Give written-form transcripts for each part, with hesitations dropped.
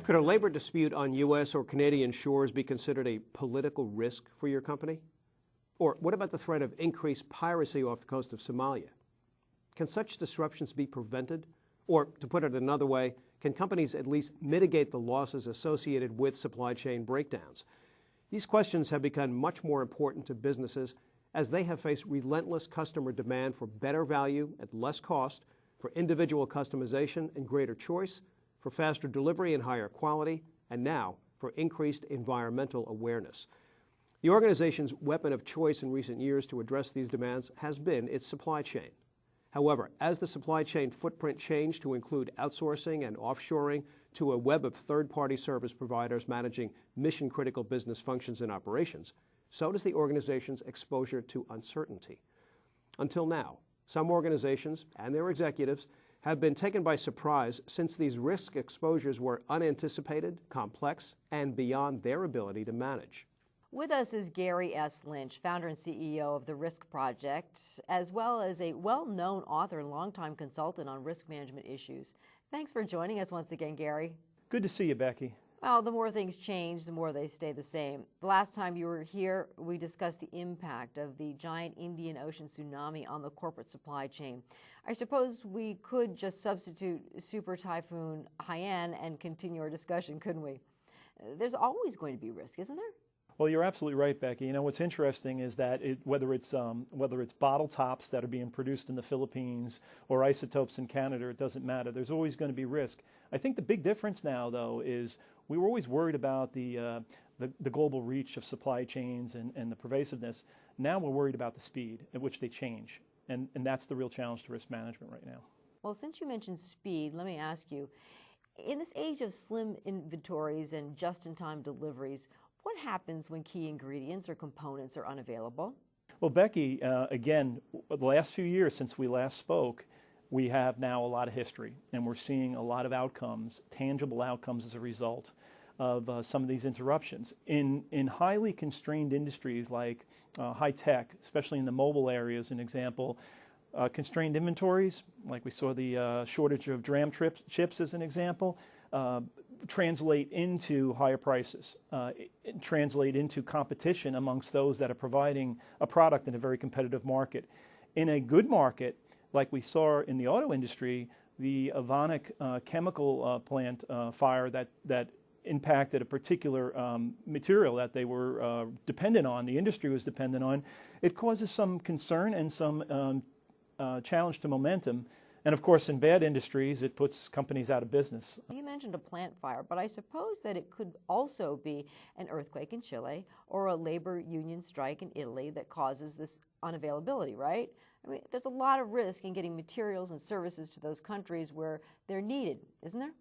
Could a labor dispute on U.S. or Canadian shores be considered a political risk for your company? Or what about the threat of increased piracy off the coast of Somalia? Can such disruptions be prevented? Or, to put it another way, can companies at least mitigate the losses associated with supply chain breakdowns? These questions have become much more important to businesses as they have faced relentless customer demand for better value at less cost, for individual customization and greater choice, for faster delivery and higher quality, and now for increased environmental awareness. The organization's weapon of choice in recent years to address these demands has been its supply chain. However, as the supply chain footprint changed to include outsourcing and offshoring to a web of third-party service providers managing mission-critical business functions and operations, so does the organization's exposure to uncertainty. Until now, some organizations and their executives have been taken by surprise since these risk exposures were unanticipated, complex, and beyond their ability to manage. With us is Gary S. Lynch, founder and CEO of the Risk Project, as well as a well-known author and longtime consultant on risk management issues. Thanks for joining us once again, Gary. Good to see you, Becky. Well, the more things change, the more they stay the same. The last time you were here, we discussed the impact of the giant Indian Ocean tsunami on the corporate supply chain. I suppose we could just substitute Super Typhoon Haiyan and continue our discussion, couldn't we? There's always going to be risk, isn't there? Well, you're absolutely right, Becky. You know, what's interesting is that whether it's bottle tops that are being produced in the Philippines or isotopes in Canada, it doesn't matter. There's always going to be risk. I think the big difference now, though, is we were always worried about the global reach of supply chains and the pervasiveness. Now we're worried about the speed at which they change, and that's the real challenge to risk management right now. Well, since you mentioned speed, let me ask you, in this age of slim inventories and just-in-time deliveries, what happens when key ingredients or components are unavailable? Well, Becky, again, the last few years since we last spoke, we have now a lot of history, and we're seeing a lot of outcomes, tangible outcomes as a result of some of these interruptions. In highly constrained industries like high tech, especially in the mobile area as an example, constrained inventories, like we saw the shortage of DRAM chips as an example, translate into higher prices, translate into competition amongst those that are providing a product in a very competitive market. In a good market, like we saw in the auto industry, the Evonik chemical plant fire that impacted a particular material that they were dependent on, the industry was dependent on, it causes some concern and some challenge to momentum. And of course, in bad industries, it puts companies out of business. You mentioned a plant fire, but I suppose that it could also be an earthquake in Chile or a labor union strike in Italy that causes this unavailability, right? I mean, there's a lot of risk in getting materials and services to those countries where they're needed, isn't there?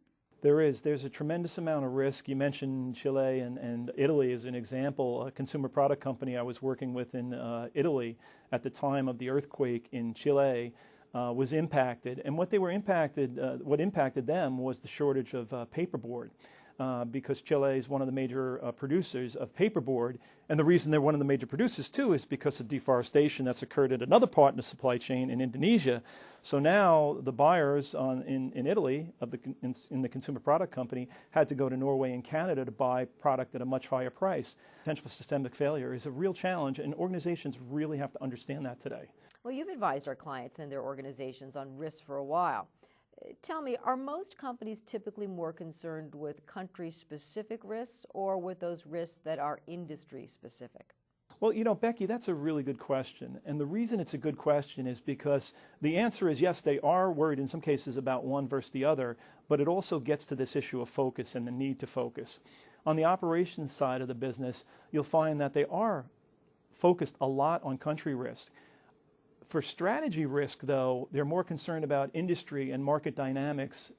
There is. There's a tremendous amount of risk. You mentioned Chile and Italy as an example. A consumer product company I was working with in Italy at the time of the earthquake in Chile was impacted, and what impacted them was the shortage of paperboard, because Chile is one of the major producers of paperboard, and the reason they're one of the major producers too is because of deforestation that's occurred at another part in the supply chain in Indonesia. So now the buyers in Italy in the consumer product company had to go to Norway and Canada to buy product at a much higher price. Potential for systemic failure is a real challenge, and organizations really have to understand that today. Well, you've advised our clients and their organizations on risk for a while. Tell me, are most companies typically more concerned with country-specific risks or with those risks that are industry-specific? Well, you know, Becky, that's a really good question. And the reason it's a good question is because the answer is yes, they are worried in some cases about one versus the other, but it also gets to this issue of focus and the need to focus. On the operations side of the business, you'll find that they are focused a lot on country risk. For strategy risk, though, they're more concerned about industry and market dynamics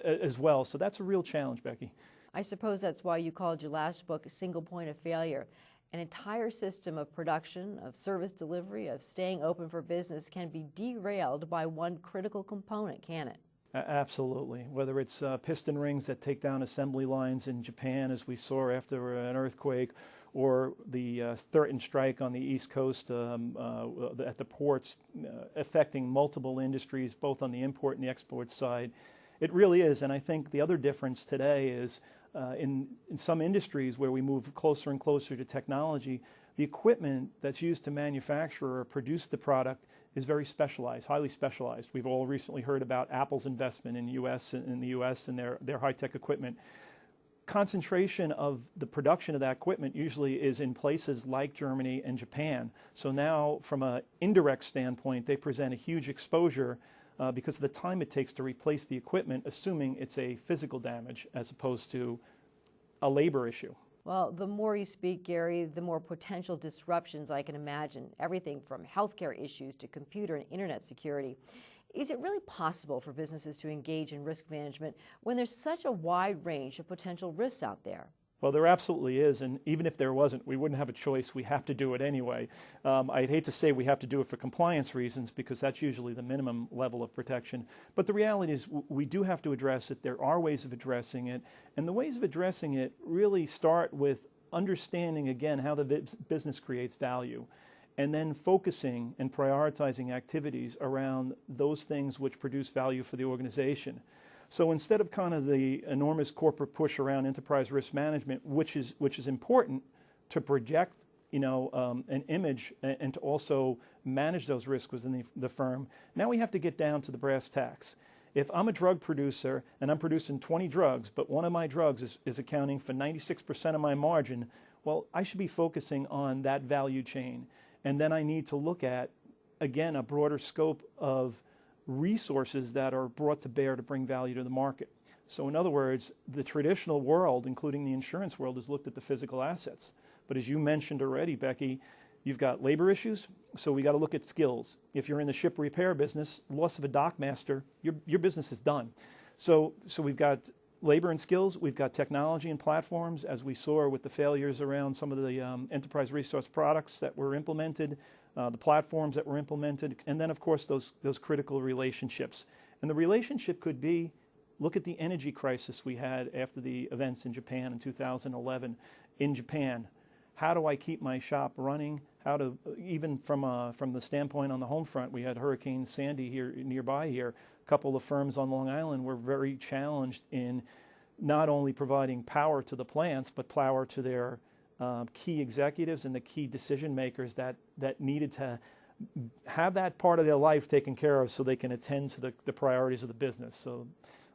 as well. So that's a real challenge, Becky. I suppose that's why you called your last book a single point of failure. An entire system of production, of service delivery, of staying open for business can be derailed by one critical component, can it? Absolutely. Whether it's piston rings that take down assembly lines in Japan, as we saw after an earthquake, or the threatened strike on the East Coast at the ports, affecting multiple industries, both on the import and the export side. It really is, and I think the other difference today is in some industries where we move closer and closer to technology, the equipment that's used to manufacture or produce the product is very specialized, highly specialized. We've all recently heard about Apple's investment in the U.S. and their high-tech equipment. Concentration of the production of that equipment usually is in places like Germany and Japan. So now, from an indirect standpoint, they present a huge exposure because of the time it takes to replace the equipment, assuming it's a physical damage as opposed to a labor issue. Well, the more you speak, Gary, the more potential disruptions I can imagine, everything from healthcare issues to computer and internet security. Is it really possible for businesses to engage in risk management when there's such a wide range of potential risks out there? Well, there absolutely is, and even if there wasn't, we wouldn't have a choice. We have to do it anyway. I'd hate to say we have to do it for compliance reasons because that's usually the minimum level of protection. But the reality is we do have to address it. There are ways of addressing it, and the ways of addressing it really start with understanding, again, how the business creates value, and then focusing and prioritizing activities around those things which produce value for the organization. So instead of kind of the enormous corporate push around enterprise risk management, which is important to project, an image and to also manage those risks within the firm, now we have to get down to the brass tacks. If I'm a drug producer and I'm producing 20 drugs, but one of my drugs is accounting for 96% of my margin, well, I should be focusing on that value chain. And then I need to look at, again, a broader scope of resources that are brought to bear to bring value to the market. So in other words, the traditional world, including the insurance world, has looked at the physical assets. But as you mentioned already, Becky, you've got labor issues, so we got to look at skills. If you're in the ship repair business, loss of a dockmaster, your business is done. So we've got labor and skills, we've got technology and platforms, as we saw with the failures around some of the enterprise resource products that were implemented, the platforms that were implemented, and then, of course, those critical relationships. And the relationship could be, look at the energy crisis we had after the events in Japan in 2011. In Japan, how do I keep my shop running? How to, even from the standpoint on the home front, we had Hurricane Sandy here nearby here. A couple of firms on Long Island were very challenged in not only providing power to the plants, but power to their key executives and the key decision makers that needed to have that part of their life taken care of so they can attend to the priorities of the business, so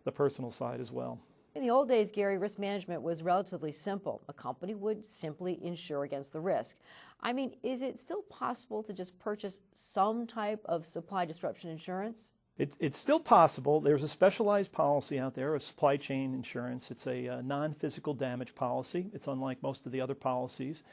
the personal side as well. In the old days, Gary, risk management was relatively simple. A company would simply insure against the risk. I mean, is it still possible to just purchase some type of supply disruption insurance? It's still possible. There's a specialized policy out there, a supply chain insurance. It's a non-physical damage policy. It's unlike most of the other policies.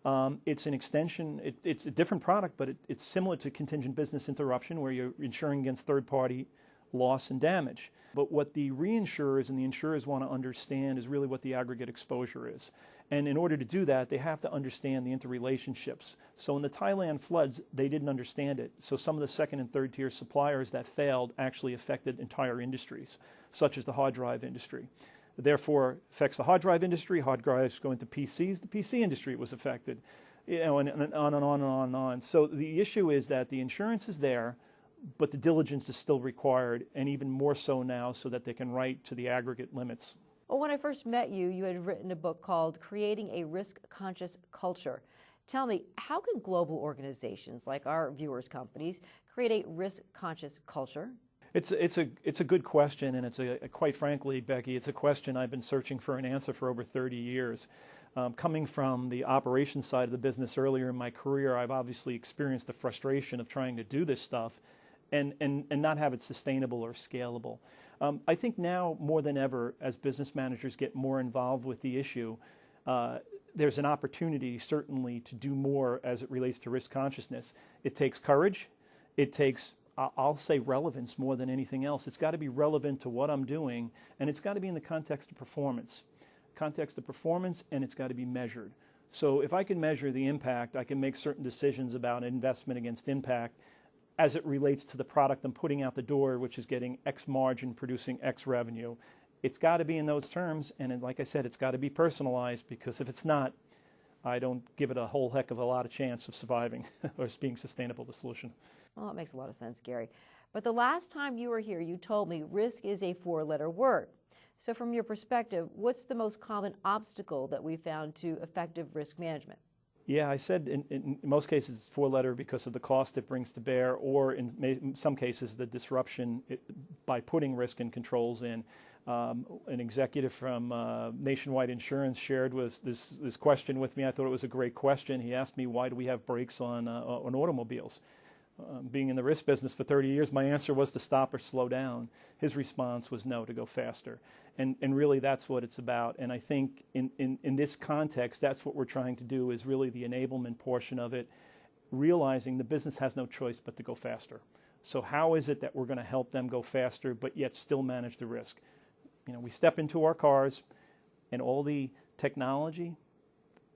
It's an extension. It's a different product, but it's similar to contingent business interruption, where you're insuring against third-party loss and damage. But what the reinsurers and the insurers want to understand is really what the aggregate exposure is. And in order to do that, they have to understand the interrelationships. So in the Thailand floods, they didn't understand it. So some of the second and third tier suppliers that failed actually affected entire industries, such as the hard drive industry. Therefore, affects the hard drive industry. Hard drives go into PCs. The PC industry was affected, and on and on and on and on. So the issue is that the insurance is there, but the diligence is still required, and even more so now, so that they can write to the aggregate limits. Well, when I first met you, you had written a book called Creating a Risk-Conscious Culture. Tell me, how can global organizations like our viewers' companies create a risk-conscious culture? It's a good question, and it's quite frankly, Becky, it's a question I've been searching for an answer for over 30 years. Coming from the operations side of the business earlier in my career, I've obviously experienced the frustration of trying to do this stuff and not have it sustainable or scalable. I think now more than ever, as business managers get more involved with the issue, there's an opportunity certainly to do more as it relates to risk consciousness. It takes courage. It takes, I'll say, relevance more than anything else. It's got to be relevant to what I'm doing, and it's got to be in the context of performance. And it's got to be measured. So if I can measure the impact, I can make certain decisions about investment against impact as it relates to the product I'm putting out the door, which is getting X margin, producing X revenue. It's got to be in those terms, and like I said, it's got to be personalized, because if it's not, I don't give it a whole heck of a lot of chance of surviving or being sustainable, the solution. Well, that makes a lot of sense, Gary. But the last time you were here, you told me risk is a four-letter word. So from your perspective, what's the most common obstacle that we found to effective risk management? Yeah, I said in most cases it's four-letter because of the cost it brings to bear, or in some cases the disruption by putting risk and controls in. An executive from Nationwide Insurance shared this question with me. I thought it was a great question. He asked me, why do we have brakes on automobiles? Being in the risk business for 30 years, my answer was to stop or slow down. His response was no, to go faster. And really that's what it's about. And I think in this context, that's what we're trying to do, is really the enablement portion of it, realizing the business has no choice but to go faster. So how is it that we're going to help them go faster but yet still manage the risk? You know, we step into our cars and all the technology,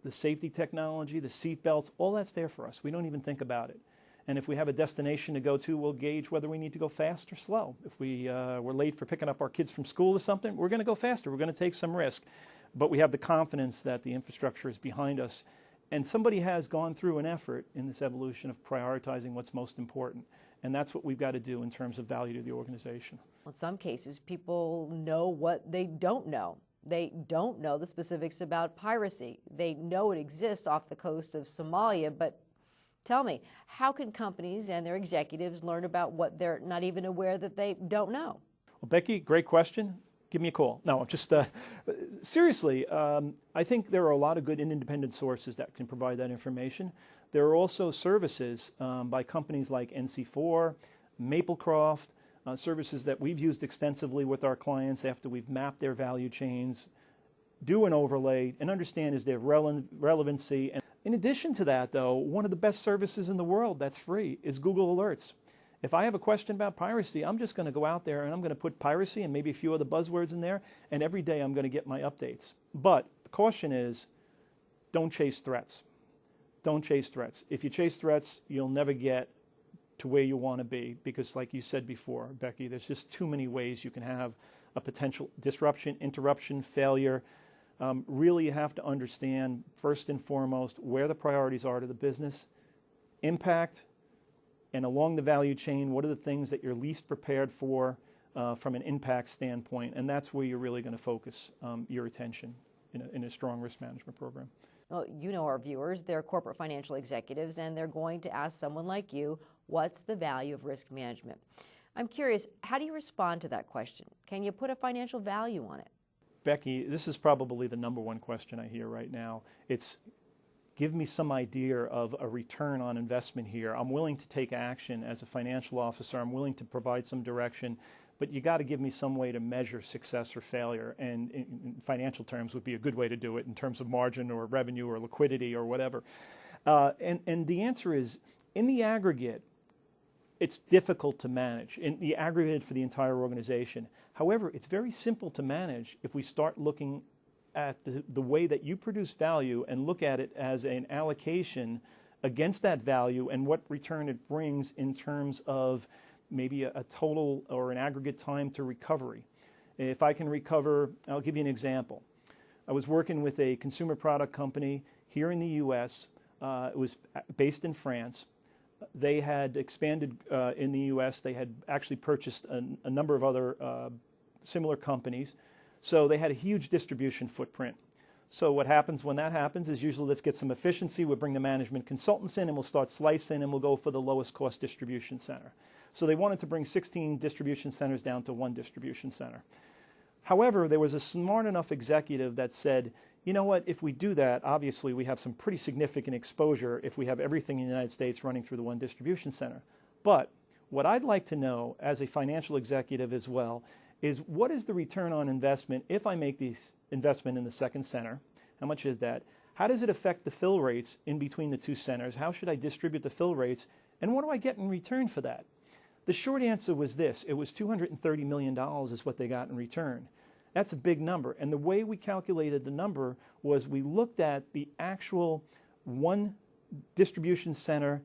the safety technology, the seat belts, all that's there for us. We don't even think about it. And if we have a destination to go to, we'll gauge whether we need to go fast or slow. If we're late for picking up our kids from school or something, we're going to go faster. We're going to take some risk. But we have the confidence that the infrastructure is behind us. And somebody has gone through an effort in this evolution of prioritizing what's most important. And that's what we've got to do in terms of value to the organization. In some cases, people know what they don't know. They don't know the specifics about piracy. They know it exists off the coast of Somalia, but tell me, how can companies and their executives learn about what they're not even aware that they don't know? Well, Becky, great question. Give me a call. No, just seriously, I think there are a lot of good and independent sources that can provide that information. There are also services by companies like NC4, Maplecroft, services that we've used extensively with our clients after we've mapped their value chains, do an overlay, and understand is there relevancy. And in addition to that, though, one of the best services in the world that's free is Google Alerts. If I have a question about piracy, I'm just going to go out there and I'm going to put piracy and maybe a few other buzzwords in there, and every day I'm going to get my updates. But the caution is, don't chase threats. Don't chase threats. If you chase threats, you'll never get to where you want to be, because like you said before, Becky, there's just too many ways you can have a potential disruption, interruption, failure. Really you have to understand, first and foremost, where the priorities are to the business, impact, and along the value chain, what are the things that you're least prepared for from an impact standpoint, and that's where you're really going to focus your attention in a strong risk management program. Well, you know our viewers, they're corporate financial executives, and they're going to ask someone like you, what's the value of risk management? I'm curious, how do you respond to that question? Can you put a financial value on it? Becky, this is probably the number one question I hear right now. It's, give me some idea of a return on investment here. I'm willing to take action as a financial officer. I'm willing to provide some direction, but you got to give me some way to measure success or failure. And in financial terms would be a good way to do it in terms of margin or revenue or liquidity or whatever. And the answer is, in the aggregate, it's difficult to manage, in the aggregate for the entire organization. However, it's very simple to manage if we start looking at the way that you produce value and look at it as an allocation against that value and what return it brings in terms of maybe a total or an aggregate time to recovery. If I can recover, I'll give you an example. I was working with a consumer product company here in the U.S. It was based in France. They had expanded in the U.S. They had actually purchased a number of other similar companies. So they had a huge distribution footprint. So what happens when that happens is usually let's get some efficiency. We'll bring the management consultants in and we'll start slicing and we'll go for the lowest cost distribution center. So they wanted to bring 16 distribution centers down to one distribution center. However, there was a smart enough executive that said, you know what, if we do that, obviously we have some pretty significant exposure if we have everything in the United States running through the one distribution center. But what I'd like to know as a financial executive as well is what is the return on investment if I make this investment in the second center? How much is that? How does it affect the fill rates in between the two centers? How should I distribute the fill rates? And what do I get in return for that? The short answer was this. It was $230 million is what they got in return. That's a big number. And the way we calculated the number was we looked at the actual one distribution center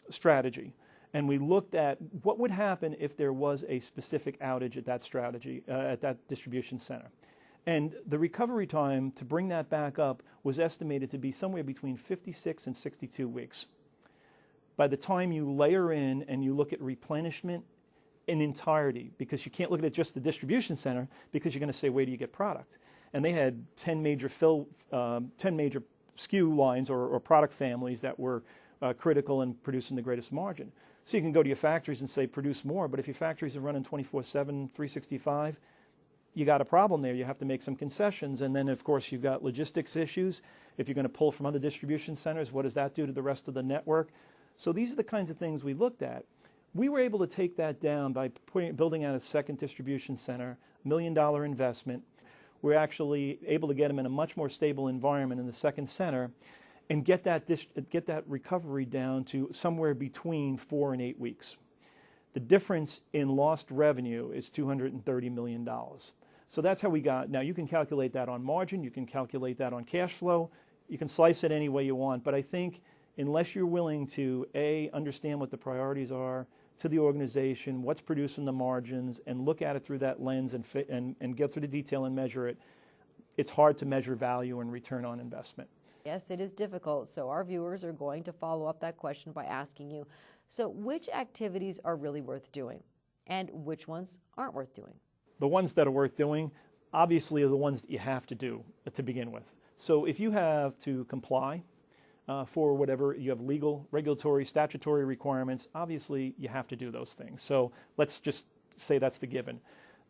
strategy. And we looked at what would happen if there was a specific outage at that strategy, at that distribution center. And the recovery time to bring that back up was estimated to be somewhere between 56 and 62 weeks. by the time you layer in and you look at replenishment in entirety, because you can't look at it just the distribution center, because you're going to say, where do you get product? And they had 10 major SKU lines or product families that were critical in producing the greatest margin. So you can go to your factories and say, produce more, but if your factories are running 24/7, 365, you got a problem there. You have to make some concessions. And then, of course, you've got logistics issues. If you're going to pull from other distribution centers, what does that do to the rest of the network? So these are the kinds of things we looked at. We were able to take that down by building out a second distribution center, $1 million investment. We're actually able to get them in a much more stable environment in the second center and get that recovery down to somewhere between 4 and 8 weeks. The difference in lost revenue is $230 million. So that's how we got. Now, you can calculate that on margin. You can calculate that on cash flow. You can slice it any way you want. But I think unless you're willing to, A, understand what the priorities are to the organization, what's producing the margins, and look at it through that lens and get through the detail and measure it, it's hard to measure value and return on investment. Yes, it is difficult. So our viewers are going to follow up that question by asking you, so which activities are really worth doing and which ones aren't worth doing? The ones that are worth doing, obviously, are the ones that you have to do to begin with. So if you have to comply for whatever, you have legal, regulatory, statutory requirements, obviously you have to do those things. So let's just say that's the given.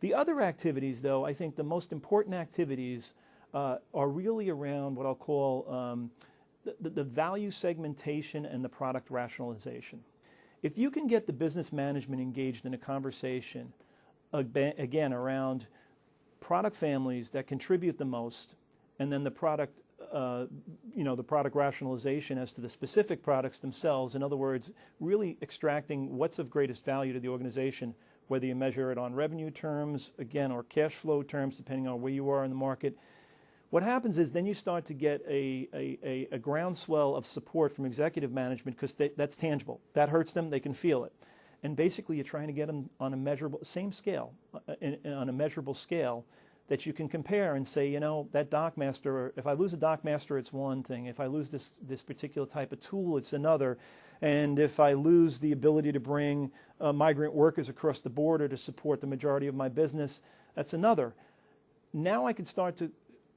The other activities, though, I think the most important activities are really around what I'll call the value segmentation and the product rationalization. If you can get the business management engaged in a conversation, again, around product families that contribute the most, and then the product, the product rationalization as to the specific products themselves, in other words, really extracting what's of greatest value to the organization, whether you measure it on revenue terms, again, or cash flow terms, depending on where you are in the market. What happens is then you start to get a groundswell of support from executive management because that's tangible. That hurts them. They can feel it. And basically you're trying to get them on a measurable, same scale, on a measurable scale that you can compare and say, that dockmaster, if I lose a dockmaster, it's one thing. If I lose this particular type of tool, it's another. And if I lose the ability to bring migrant workers across the border to support the majority of my business, that's another. Now I can start to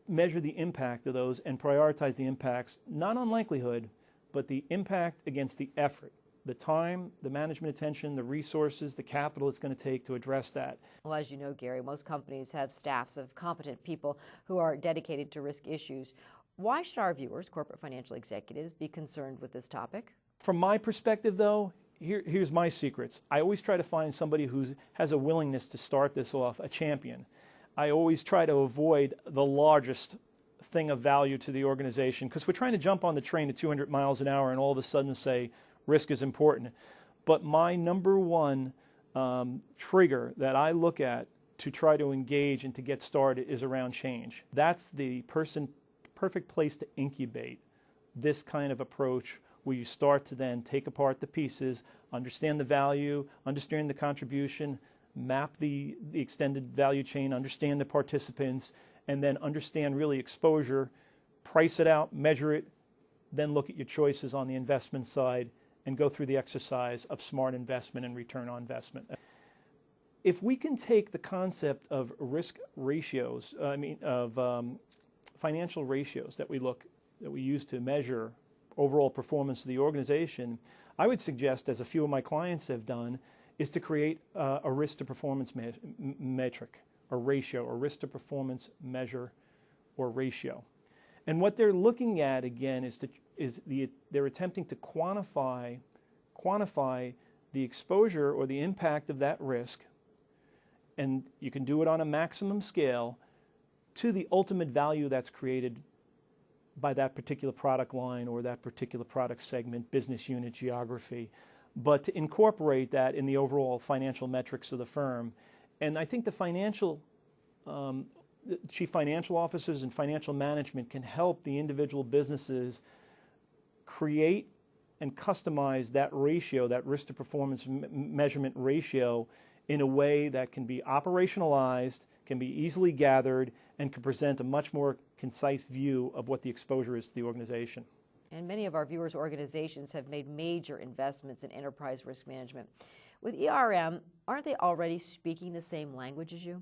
measure the impact of those and prioritize the impacts, not on likelihood, but the impact against the effort, the time, the management attention, the resources, the capital it's going to take to address that. Well, as you know, Gary, most companies have staffs of competent people who are dedicated to risk issues. Why should our viewers, corporate financial executives, be concerned with this topic? From my perspective, though, here's my secrets. I always try to find somebody who has a willingness to start this off, a champion. I always try to avoid the largest thing of value to the organization because we're trying to jump on the train at 200 miles an hour and all of a sudden say risk is important. But my number one trigger that I look at to try to engage and to get started is around change. That's the perfect place to incubate this kind of approach where you start to then take apart the pieces, understand the value, understand the contribution, map the extended value chain, understand the participants, and then understand really exposure, price it out, measure it, then look at your choices on the investment side and go through the exercise of smart investment and return on investment. If we can take the concept of risk ratios, financial ratios that we use to measure overall performance of the organization, I would suggest, as a few of my clients have done, is to create a risk to performance metric, a ratio, a risk to performance measure or ratio. And what they're looking at again they're attempting to quantify the exposure or the impact of that risk, and you can do it on a maximum scale to the ultimate value that's created by that particular product line or that particular product segment, business unit, geography, but to incorporate that in the overall financial metrics of the firm. And I think the chief financial officers and financial management can help the individual businesses create and customize that ratio, that risk to performance measurement ratio, in a way that can be operationalized, can be easily gathered, and can present a much more concise view of what the exposure is to the organization. And many of our viewers' organizations have made major investments in enterprise risk management. With ERM, aren't they already speaking the same language as you?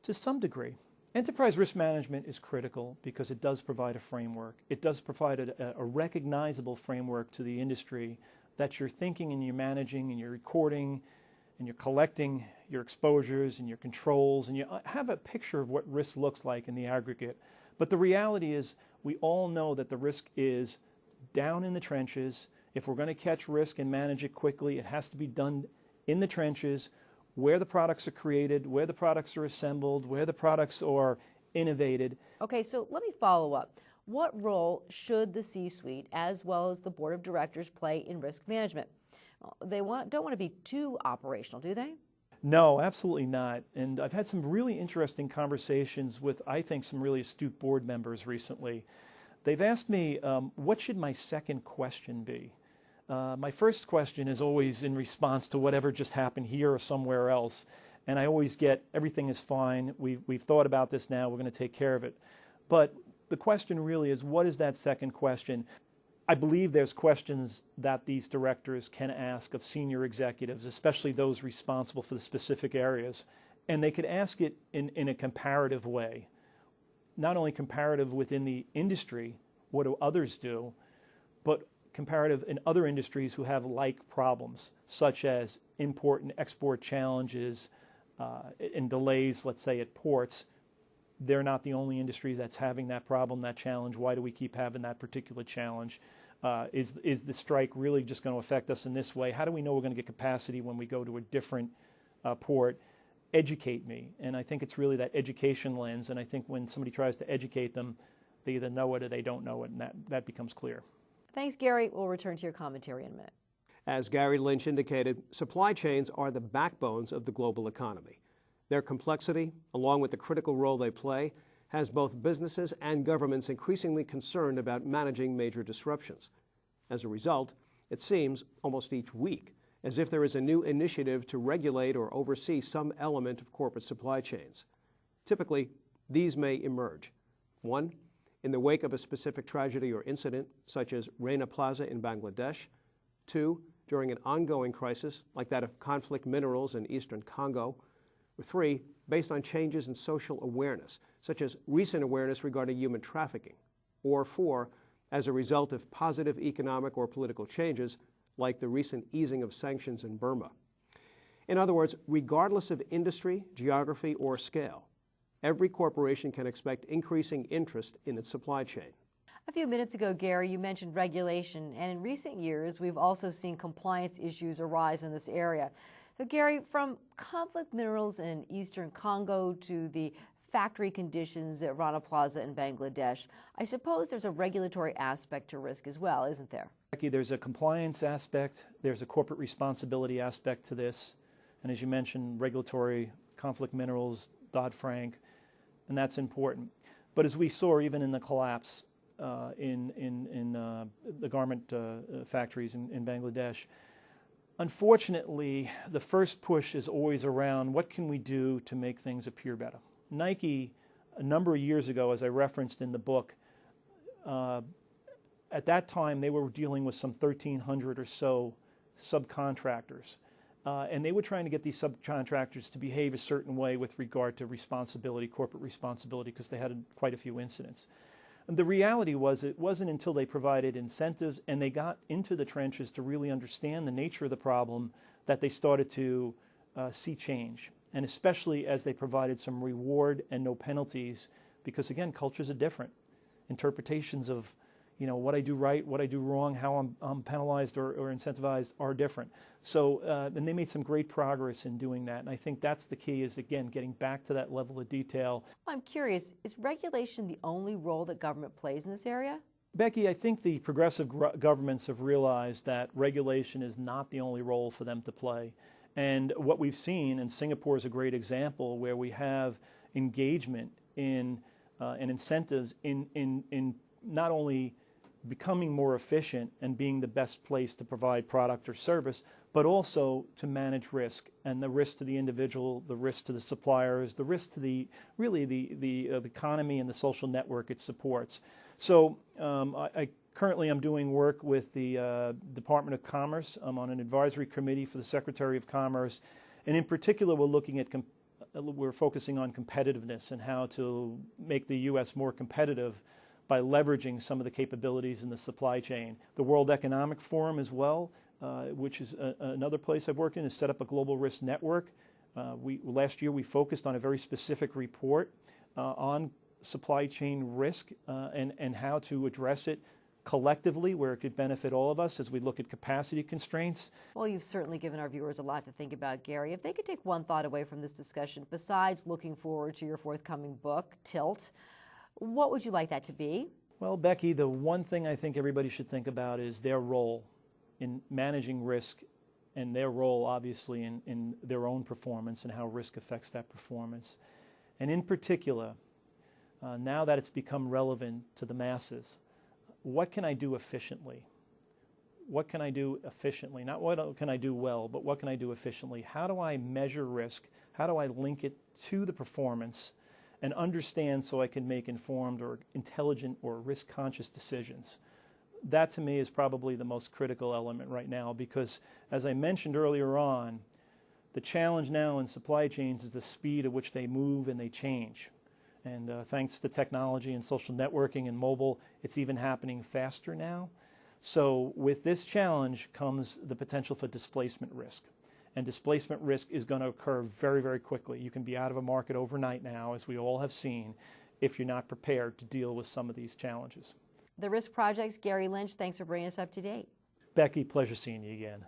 To some degree. Enterprise risk management is critical because it does provide a framework. It does provide a recognizable framework to the industry that you're thinking and you're managing and you're recording and you're collecting your exposures and your controls, and you have a picture of what risk looks like in the aggregate. But the reality is we all know that the risk is down in the trenches. If we're going to catch risk and manage it quickly, it has to be done in the trenches, where the products are created, where the products are assembled, where the products are innovated. Okay, so let me follow up. What role should the C-suite as well as the board of directors play in risk management? They don't want to be too operational, do they? No, absolutely not. And I've had some really interesting conversations with, I think, some really astute board members recently. They've asked me, what should my second question be? My first question is always in response to whatever just happened here or somewhere else. And I always get, everything is fine, we've thought about this now, we're going to take care of it. But the question really is, what is that second question? I believe there's questions that these directors can ask of senior executives, especially those responsible for the specific areas. And they could ask it in a comparative way. Not only comparative within the industry, what do others do, but comparative in other industries who have like problems, such as import and export challenges and delays, let's say, at ports. They're not the only industry that's having that problem, that challenge. Why do we keep having that particular challenge? Is the strike really just going to affect us in this way? How do we know we're going to get capacity when we go to a different port? Educate me. And I think it's really that education lens. And I think when somebody tries to educate them, they either know it or they don't know it, and that becomes clear. Thanks, Gary. We'll return to your commentary in a minute. As Gary Lynch indicated, supply chains are the backbones of the global economy. Their complexity, along with the critical role they play, has both businesses and governments increasingly concerned about managing major disruptions. As a result, it seems almost each week as if there is a new initiative to regulate or oversee some element of corporate supply chains. Typically, these may emerge. 1, in the wake of a specific tragedy or incident, such as Rana Plaza in Bangladesh. 2, during an ongoing crisis, like that of conflict minerals in eastern Congo. Or 3, based on changes in social awareness, such as recent awareness regarding human trafficking. Or 4, as a result of positive economic or political changes, like the recent easing of sanctions in Burma. In other words, regardless of industry, geography, or scale, every corporation can expect increasing interest in its supply chain. A few minutes ago, Gary, you mentioned regulation, and in recent years, we've also seen compliance issues arise in this area. So, Gary, from conflict minerals in eastern Congo to the factory conditions at Rana Plaza in Bangladesh, I suppose there's a regulatory aspect to risk as well, isn't there? Becky, there's a compliance aspect, there's a corporate responsibility aspect to this, and as you mentioned, regulatory, conflict minerals, Dodd-Frank, and that's important. But as we saw even in the collapse in the garment factories in Bangladesh, unfortunately, the first push is always around what can we do to make things appear better. Nike, a number of years ago, as I referenced in the book, at that time they were dealing with some 1,300 or so subcontractors. And they were trying to get these subcontractors to behave a certain way with regard to responsibility, corporate responsibility, because they had quite a few incidents. And the reality was it wasn't until they provided incentives and they got into the trenches to really understand the nature of the problem that they started to see change. And especially as they provided some reward and no penalties, because again, cultures are different. Interpretations of what I do right, what I do wrong, how I'm penalized or incentivized are different. So, and they made some great progress in doing that. And I think that's the key is, again, getting back to that level of detail. I'm curious, is regulation the only role that government plays in this area? Becky, I think the progressive governments have realized that regulation is not the only role for them to play. And what we've seen, and Singapore is a great example, where we have engagement in and incentives in not only becoming more efficient and being the best place to provide product or service, but also to manage risk, and the risk to the individual, the risk to the suppliers, the risk to the economy and the social network it supports. So I Currently, I'm doing work with the Department of Commerce. I'm on an advisory committee for the Secretary of Commerce, and in particular, we're focusing on competitiveness and how to make the U.S. more competitive by leveraging some of the capabilities in the supply chain. The World Economic Forum as well, which is another place I've worked in, has set up a global risk network. Last year we focused on a very specific report on supply chain risk and how to address it collectively where it could benefit all of us as we look at capacity constraints. Well, you've certainly given our viewers a lot to think about, Gary. If they could take one thought away from this discussion, besides looking forward to your forthcoming book, Tilt, what would you like that to be? Well, Becky, the one thing I think everybody should think about is their role in managing risk and their role, obviously, in their own performance and how risk affects that performance. And in particular, now that it's become relevant to the masses, what can I do efficiently? What can I do efficiently? Not what can I do well, but what can I do efficiently? How do I measure risk? How do I link it to the performance and understand so I can make informed or intelligent or risk-conscious decisions? That, to me, is probably the most critical element right now because, as I mentioned earlier on, the challenge now in supply chains is the speed at which they move and they change. And thanks to technology and social networking and mobile, it's even happening faster now. So with this challenge comes the potential for displacement risk. And displacement risk is going to occur very, very quickly. You can be out of a market overnight now, as we all have seen, if you're not prepared to deal with some of these challenges. The Risk Project's Gary Lynch, thanks for bringing us up to date. Becky, pleasure seeing you again.